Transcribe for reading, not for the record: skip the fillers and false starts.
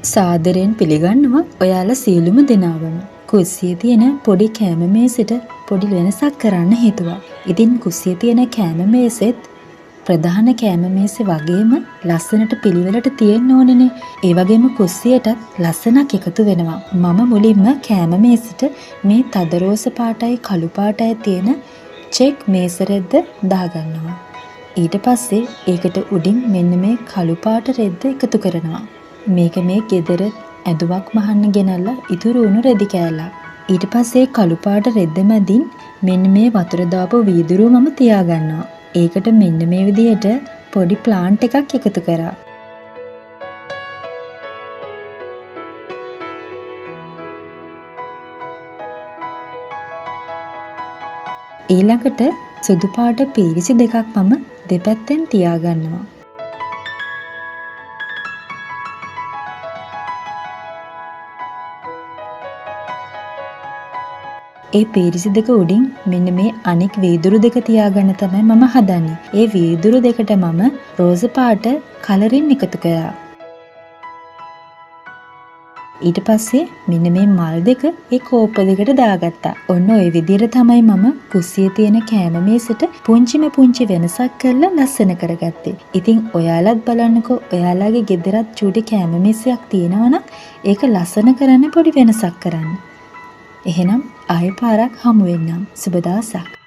සාදරයෙන් පිළිගන්නවා ඔයාලා සියලුම දෙනාවම. කුස්සියේ තියෙන පොඩි කෑම මේසෙට පොඩි වෙනසක් කරන්න හිතුවා. ඉතින් කුස්සියේ තියෙන කෑම මේසෙත් ප්‍රධාන කෑම මේසෙ වගේම ලස්සනට පිළිවෙලට තියෙන්න ඕනේනේ. ඒ වගේම කුස්සියටත් ලස්සනක් එකතු වෙනවා. මම මුලින්ම කෑම මේසෙට මේ තද රෝස පාටයි කළු පාටයි තියෙන චෙක් මේස රෙද්ද දාගන්නවා. ඊට පස්සේ ඒකට උඩින් මෙන්න මේ කළු පාට රෙද්ද එකතු කරනවා. මේක මේ ගෙදර ඇඳුමක් මහන්න ගෙනල්ලා ඉතුරු වුණු රෙදි කෑල්ලක්. ඊට පස්සේ කළු පාට රෙද්ද මැදින් මෙන්න මේ වතුර දාපු වීදුරුව මම තියාගන්නවා. ඒකට මෙන්න මේ විදිහට පොඩි ප්ලාන්ට් එකක් එකතු කරා. ඊළඟට සුදු පාට පීරිසි දෙකක් මම දෙපැත්තෙන් තියාගන්නවා. ඒ පීරිසි දෙක උඩින් මෙන්න මේ අනෙක් වීදුරු දෙක තියාගන්න තමයි මම හදන්නේ. ඒ වීදුරු දෙකට මම රෝස පාට කලරින් එකතු කරා. ඊට පස්සේ මෙන්න මේ මල් දෙක ඒ කෝප්ප දෙකට දාගත්තා. ඔන්න ඔය විදිහට තමයි මම කුස්සියේ තියෙන කෑම මේසෙට පුංචි වෙනසක් කරලා ලස්සන කරගත්තේ. ඉතින් ඔයාලත් බලන්නකෝ ඔයාලගේ ගෙදරත් චූටි කෑම මේසයක් තියෙනවා නම් ඒක ලස්සන කරන්න පොඩි වෙනසක් කරන්න. එහෙනම් ආයෙ පාරක් හමු වෙන්නම්. සුබ දවසක්.